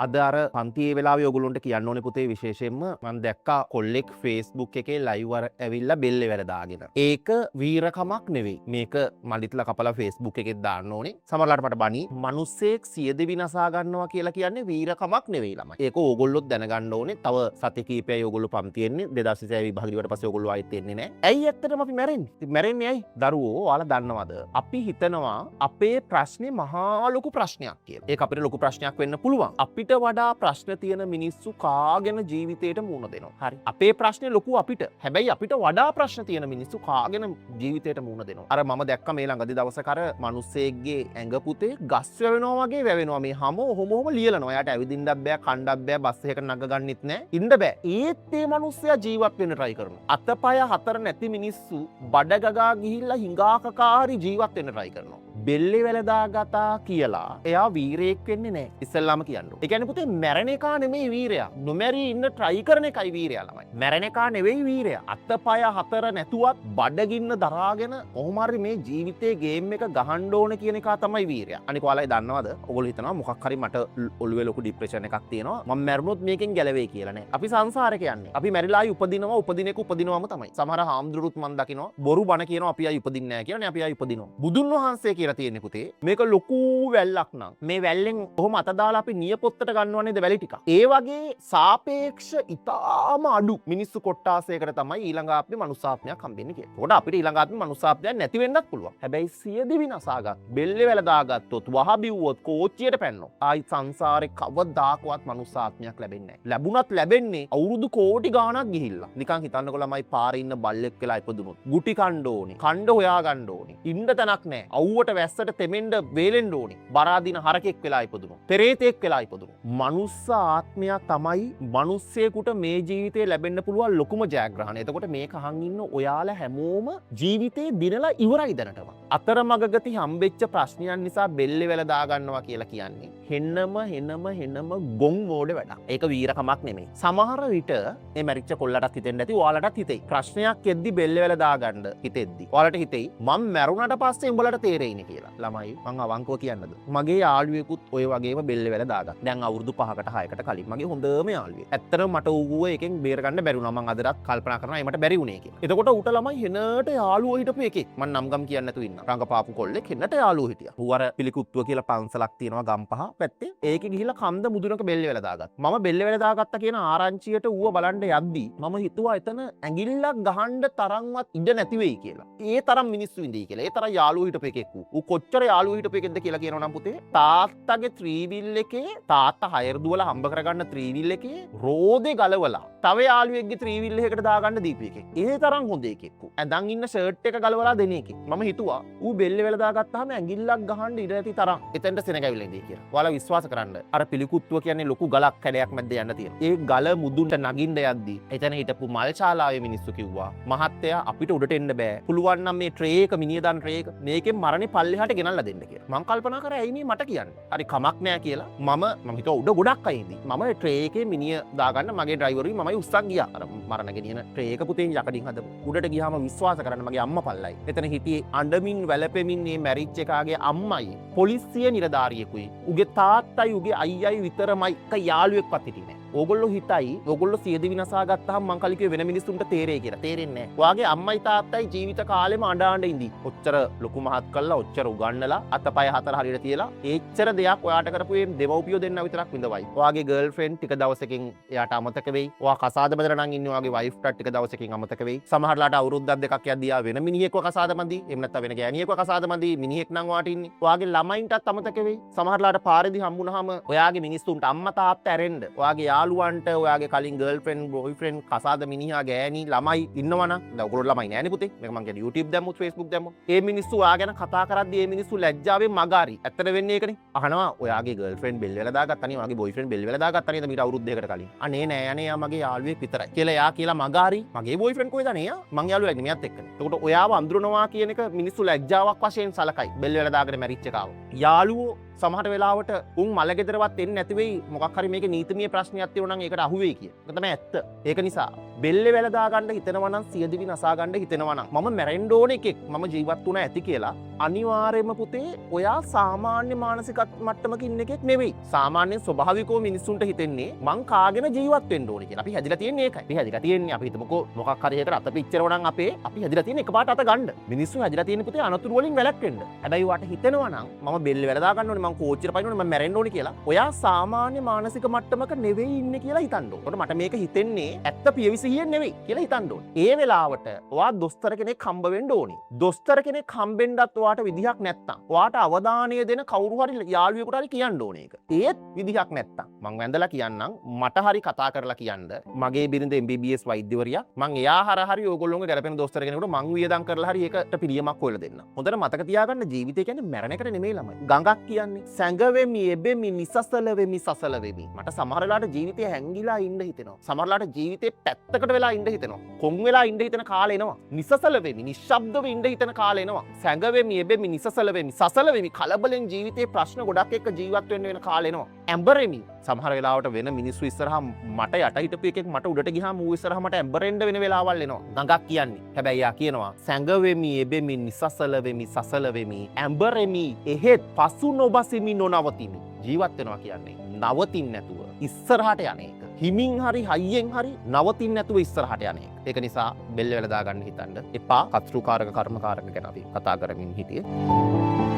අද අර පන්තියේ වෙලාවේ ඔයගොල්ලන්ට කියන්න ඕනේ පුතේ විශේෂයෙන්ම මම දැක්කා කොල්ලෙක් Facebook එකේ live අර ඇවිල්ලා බෙල්ලේ වැඩ දාගෙන. ඒක වීරකමක් නෙවෙයි. මේක මලිටලා කපලා Facebook එකේ දාන්න ඕනේ. සමහරලාට මට බනි මිනිස්සෙක් සියදිවි නසා ගන්නවා කියලා කියන්නේ වීරකමක් නෙවෙයි ළමයි. ඒක ඕගොල්ලොත් දැනගන්න ඕනේ. තව සති කීපයයි ඔයගොල්ලෝ පන්ති එන්නේ 2026 විභාගෙ ඉවරට පස්සේ ඔයගොල්ලෝ ආයෙත් එන්නේ නැහැ. ඇයි ඇත්තටම අපි මැරෙන්නේ? ඉතින් මැරෙන්නේ ඇයි? දරුවෝ ඔයාලා දන්නවද? අපි හිතනවා අපේ ප්‍රශ්නේ මහා ලොකු ප්‍රශ්නයක් කියලා. ඒක අපිට ලොකු ප්‍රශ්නයක් වෙන්න පුළුවන්. අපිට වඩා ප්‍රශ්න තියෙන මිනිස්සු කාගෙන ජීවිතේට මුහුණ දෙනවා. හරි. අපේ ප්‍රශ්නේ ලොකු අපිට. හැබැයි අපිට වඩා ප්‍රශ්න තියෙන මිනිස්සු කාගෙන ජීවිතේට මුහුණ දෙනවා. අර මම දැක්ක මේ ළඟදී දවසක අර මිනිස්සෙක්ගේ ඇඟ පුතේ ගස් වැවෙනවා වගේ වැවෙනවා. මේ හැම ඔහොම ලියලනවා. එයාට ඇවිදින්නත් බෑ, කණ්ඩක් බෑ, බස් එකකට නග ගන්නෙත් නෑ. ඉන්න බෑ. ඒත් මේ මිනිස්සයා ජීවත් වෙන්න try කරනවා. අතපය හතර නැති මිනිස්සු බඩ ගගා ගිහිල්ලා හිඟාකකාරී ජීවත් වෙන්න try කරනවා. බෙල්ලේ වැලදාගතා කියලා එයා වීරයෙක් වෙන්නේ නැහැ. ඉස්සෙල්ලාම කියන්න. ඒ කියන්නේ පුතේ මැරෙන එක නෙමෙයි වීරයා. නොමැරී ඉන්න try කරන එකයි වීරයා ළමයි. මැරෙන එක නෙවෙයි වීරයා. අතපය හතර නැතුවත් බඩගින්න දරාගෙන කොහොම හරි මේ ජීවිතේ ගේම් එක ගහන්න ඕන කියන එක තමයි වීරයා. අනික ඔයාලා දන්නවද? ඔයගොල්ලෝ හිතනවා මොකක් හරි මට ඔළුවේ ලොකු ડિප්‍රෙෂන් එකක් තියෙනවා. මම මැරුණොත් මේකෙන් ගැලවෙයි කියලා නෑ. අපි සංසාරේ කියන්නේ. අපි මැරිලා ආයි උපදිනවා, උපදින එක උපදිනවම තමයි. සමහර හාමුදුරුවොත් මන් දකිනවා බොරු බණ කියනවා අපි ආයි උපදින්නේ නැහැ කියලා නේ. අපි ආයි උපදිනවා. බුදුන් වහන්සේ කියලා තියෙන්නේ පුතේ මේක ලොකු වැල්ලක් නම් මේ වැල්ලෙන් කොහොම අත දාලා අපි නියපොත්තට ගන්නව නේද වැලි ටික. ඒ වගේ සාපේක්ෂ ඉතාම අඩු මිනිස්සු කොට්ටාසයකට තමයි ඊළඟ ආත්මේ මනුස්සාත්මයක් හම්බෙන්නේ කියලා. ඒකට අපිට ඊළඟ ආත්මේ මනුස්සාත්මයක් නැති වෙන්නත් පුළුවන්. හැබැයි සියදිවි නසාගත් බෙල්ලේ වැල දාගත්තොත් වහ බිව්වොත් කෝච්චියට පැන්නොත් ආයි සංසාරේ කවදාකවත් මනුස්සාත්මයක් ලැබෙන්නේ නැහැ. ලැබුණත් ලැබෙන්නේ අවුරුදු කෝටි ගාණක් ගිහිල්ලා. නිකන් හිතන්නකො ළමයි පාරේ ඉන්න බල්ලෙක් වෙලා ඉපදුනොත් ගුටි කන්න ඕනේ. කණ්ඩ හොයා ගන්න ඕනේ. ඉන්න තැනක් නැහැ. අවුවට වැස්සට තෙමෙන්න වේලෙන්න ඕනේ. බරාදින හරකෙක් වෙලා ඉපදුනොත්. පෙරේතෙක් වෙලා ඉපදුනොත්. මනුස්ස ආත්මයක් තමයි මිනිස්සෙකුට මේ ජීවිතේ ලැබෙන්න පුළුවන් ලොකුම ජයග්‍රහණය. එතකොට මේක අහන් ඉන්න ඔයාලා හැමෝම ජීවිතේ දිනලා ඉවරයි දැනටම. අතරමඟගති හම්බෙච්ච ප්‍රශ්නයන් නිසා බෙල්ලේ වැල දා ගන්නවා කියලා කියන්නේ හෙන්නම ගොන් මෝඩ වැඩක්. ඒක වීරකමක් නෙමෙයි. සමහර විට මේ මැරිච්ච කොල්ලටත් හිතෙන්න ඇති, ඔයාලටත් හිතෙයි. ප්‍රශ්නයක් එද්දි බෙල්ලේ වැල දා ගන්න හිතෙද්දි. ඔයාලට හිතෙයි මම මැරුණට පස්සේ උඹලට තේරෙයිනේ කියලා. ළමයි මං අවංකව කියන්නද? මගේ යාළුවෙකුත් ඔය වගේම බෙල්ලේ වැල දාගත්තා. දැන් අවුරුදු 5කට 6කට කලින් මගේ හොඳම යාළුවෙක්. ඇත්තටම මට ඌව එකෙන් බේර ගන්න බැරි වුණා. මං අදටත් කල්පනා කරනවා එමට බැරි වුණේ කියලා. එතකොට ඌට ළමයි හෙනට යාළුවෝ හිටපු එකෙක්. මං නම් ගම් කියන්නේ නැතුව ඉන්නවා. රංගපාපු කොල්ලෙක් හෙනට යාළුවෝ හිටියා. ඌ අර පිළිකුත්තුව කියලා පන්සලක් තියෙනවා ගම්පහ පැත්තේ. ඒකේ ගිහිල්ලා කන්ද මුදුනක බෙල්ලේ වැල දාගත්තා. මම බෙල්ලේ වැල දාගත්තා කියන ආරංචියට ඌව බලන්න යද්දි මම හිතුවා එතන ඇඟිල්ලක් ගහන්න තරම්වත් ඉඩ නැති වෙයි කියලා. ඒ තරම් මිනිස්සු ඉඳී කියලා. ඒ තරම් යාළුවෝ හිටපු එකෙක් ඌ කොච්චර යාළුවෝ හිටපු එකෙක්ද කියලා කියනවා නම් පුතේ තාත්තගේ ත්‍රීවිල් එකේ තාත්තා හයර් දුවලා හම්බ කරගන්න ත්‍රීවිල් එකේ රෝදේ ගලවලා තව යාළුවෙක්ගේ ත්‍රීවිල් එකකට දාගන්න දීපු එකෙක්. ඒ තරම් හොඳ එකෙක් ඌ. ඇඳන් ඉන්න ෂර්ට් එක ගලවලා දෙන එකෙක්. මම හිතුවා ඌ බෙල්ලේ වැල දාගත්තාම ඇඟිල්ලක් ගහන්න ඉඩ නැති තරම් එතෙන්ට සෙනගවිලා ඉඳී කියලා. ඔයාලා විශ්වාස කරන්න. අර පිළිකුත්තුව කියන්නේ ලොකු ගලක් කැලයක් මැද්ද යන්න තියෙනවා. ඒ ගල මුදුන්ට නගින්න යද්දි එතන හිටපු මල් ශාලාවේ මිනිස්සු කිව්වා මහත්තයා අපිට උඩට එන්න බෑ. පුළුවන් නම් මේ ට්‍රේ එක මිනිහ දාන ට්‍රේ එක මේකෙන් මරණේ පල්ලෙහාට ගෙනල්ලා දෙන්න කියලා. මං කල්පනා කරා ඇයි මේ මට කියන්නේ. හරි කමක් නෑ කියලා මම හිතුවා උඩ ගොඩක් අය ඉඳි. මම ට්‍රේ එකේ මිනිහ දාගන්න මගේ ඩ්‍රයිවරුයි මමයි උස්සන් ගියා. අර මරණ ගෙනියන ට්‍රේ එක පුතේ යකඩින් හදපු. උඩට ගියාම විශ්වාස කරන්න මගේ අම්මා පල්ලයි. එතන හිටියේ අඬමින් වැළපෙමින් මේ මැරිච් එකාගේ අම්මයි පොලිසිය නිලධාරියෙකුයි. උගේ තාත්තයි උගේ අයියයි විතරමයි එක යාළුවෙක්වත් හිටියේ නෑ. ඕගොල්ලෝ හිතයි ඕගොල්ලෝ සියදිවි නසා ගත්තාම මං කලින් කිව්වේ වෙන මිනිස්සුන්ට තේරෙයි කියලා. තේරෙන්නේ නැහැ. ඔයාගේ අම්මයි තාත්තයි ජීවිත කාලෙම අඬ ඉඳි. ඔච්චර ලොකු මහත් කළා, ඔච්චර උගන්නලා, අතපය හතර හරියට තියලා, එච්චර දෙයක් ඔයාට කරපු මේ දෙමව්පියෝ දෙන්න විතරක් විඳවයි. ඔයාගේ ගර්ල්ෆ්‍රෙන්ඩ් ටික දවසකින් එයාට අමතක වෙයි. ඔයා කසාද බඳලා නම් ඉන්නේ ඔයාගේ වයිෆ්ට ටික දවසකින් අමතක වෙයි. සමහරලාට අවුරුද්දක් දෙකක් යද්දී ආ වෙන මිනිහෙක්ව කසාද බඳි. එහෙම නැත්නම් වෙන ගෑණියෙක්ව කසාද බඳි. මිනිහෙක් නම් ඔයාට ඉන්නේ. ඔයාගේ ළමයින්ටත් අමතක වෙයි. සමහරලාට පාරේදී හම්බුනහම ඔයාගේ මිනිස්සුන්ට අම්මා තාත්තා ඇරෙන්න, ඔයාගේ යාළුවන්ට ඔයාගේ කලින් ගර්ල්ෆ්‍රෙන්ඩ් බොයිෆ්‍රෙන්ඩ් කසාද මිනිහා ගෑණි ළමයි ඉන්නවනම් දැන් ඔයගොල්ලෝ ළමයි නෑනේ පුතේ මේක මං කියන්නේ YouTube දැම්මොත් Facebook දැම්මොත් ඒ මිනිස්සු ඔයා ගැන කතා කරද්දී ඒ මිනිස්සු ලැජ්ජාවෙන් මගාරි ඇත්තට වෙන්නේ ඒකනේ අහනවා ඔයාගේ ගර්ල්ෆ්‍රෙන්ඩ් බෙල් වෙලා දාගත්තා නේ ඔයාගේ බොයිෆ්‍රෙන්ඩ් බෙල් වෙලා දාගත්තා නේද මීට අවුරුදු දෙකකට කලින් අනේ නෑ අනේ යා මගේ යාළුවෙක් විතරයි කියලා යා කියලා මගාරි මගේ බොයිෆ්‍රෙන්ඩ් කොහෙද අනේ යා මං යාළුවෙක් නේ මෙයාත් එක්කනේ එතකොට ඔයාව අඳුරනවා කියන එක මිනිස්සු ලැජ්ජාවක් වශයෙන් සලකයි බෙල් වෙලා දාගෙන මැරිච් එකව යාළුවෝ සමහර වෙලාවට උන් මල ගෙදරවත් එන්නේ නැති වෙයි මොකක් හරි මේකේ නීතිමය ප්‍රශ්නයක් තියෙනවා නම් ඒකට අහු වෙයි කිය. ඒක තමයි ඇත්ත. ඒක නිසා බෙල්ල වැලදා ගන්න හිතනවා නම් සියදිවි නසා ගන්න හිතනවා නම් මම මැරෙන්න ඕන එකෙක් මම ජීවත් වුණා ඇති කියලා අනිවාර්යයෙන්ම පුතේ ඔයා සාමාන්‍ය මානසික මට්ටමක ඉන්න එකෙක් නෙවෙයි. සාමාන්‍යයෙන් ස්වභාවිකව මිනිස්සුන්ට හිතෙන්නේ මං කාගෙන ජීවත් වෙන්න ඕනේ කියලා. අපි හැදිලා තියෙන්නේ ඒකයි. අපි හැදිලා තියෙන්නේ අපි හිතමුකෝ මොකක් හරි එකකට අත පිච්චරව නම් අපි හැදිලා තියෙන්නේ එකපාරට අත ගන්න. මිනිස්සු හැදිලා තියෙන්නේ පුතේ අනතුරු වලින් වැළැක්වෙන්න. හැබැයි වාට හිතෙනවා නම් මම බෙල්ල වැලදා ගන්න ඕනේ මං කෝච්චියට පයින්න ඕනේ මම මැරෙන්න ඕනේ කියලා. ඔයා සාමාන්‍ය මානසික මට්ටමක නෙවෙයි ඉන්නේ කියලා හිතන්න ඕනේ. ඒකට මට මේක හිතෙන්නේ ඇත්ත පියවිසිහියෙන් නෙවෙයි කියලා හිතන්න ඕනේ. ඒ වෙලාවට ඔයා දොස්තර කෙනෙක් හම්බ වෙන්න ඕනේ. දොස්තර කෙනෙක් හම්බෙන්නත් ඔයාට විදිහක් නැත්තම් ඔයාට අවධානය දෙන කවුරු හරි යාළුවෙකුට හරි කියන්න ඕනේ ඒක. ඒත් විදිහක් නැත්තම් මං වැඳලා කියන්නම් මට හරි කතා කරලා කියන්න මගේ බිරිඳ MBBS වෛද්‍යවරියක් මං එයා හරි ඕගොල්ලෝගේ ගැලපෙන දොස්තර කෙනෙකුට මං වියදම් කරලා හරි ඒකට පිළියමක් හොයලා දෙන්න. හොඳට මතක තියාගන්න ජීවිතය කියන්නේ මැරෙන එකට නෙමෙයි ළමයි. ගඟක් කියන්නේ සැඟවෙමි එබෙමි නිසසල වෙමි සසල වෙමි. මට සමහර වෙලාවට ජීවිතය හැංගිලා ඉන්න හිතෙනවා. සමහර වෙලාවට ජීවිතේ පැත්තකට වෙලා ඉන්න හිතෙනවා. කොන් වෙලා ඉන්න හිතෙන කාලේ එනවා. නිසසල වෙමි නිශ්ශබ්දව ඉන්න හිතෙන කාලේ එනවා. සැඟවෙමි එබෙමි නිසසල වෙමි සසල වෙමි කලබලෙන් ජීවිතේ ප්‍රශ්න ගොඩක් එක්ක ජීවත් වෙන්න වෙන කාලේ එනවා. ඇඹරෙමි සමහර වෙලාවට වෙන මිනිස්සු ඉස්සරහා මට යට හිටපු එකෙක් මට උඩට ගියාම ඌ ඉස්සරහා මට ඇඹරෙන්න වෙන වෙලාවල් එනවා. ගඟක් කියන්නේ. හැබැයි යා කියනවා සැඟවෙමි එබෙමි නිසසල වෙමි සසල වෙමි ඇඹරෙමි එහෙත් පසු නොබසිමි නොනවතිමි. ජීවත් වෙනවා කියන්නේ නවතින්න නැතුව ඉස්සරහට යන එක. හිමින් හරි හයියෙන් හරි නවතින්න නැතුව ඉස්සරහට යන එක. ඒක නිසා බෙල්ල වැලදා ගන්න හිතන්න එපා. කර්තෘකාරක කර්මකාරක ගැන අපි කතා කරමින් හිටියේ.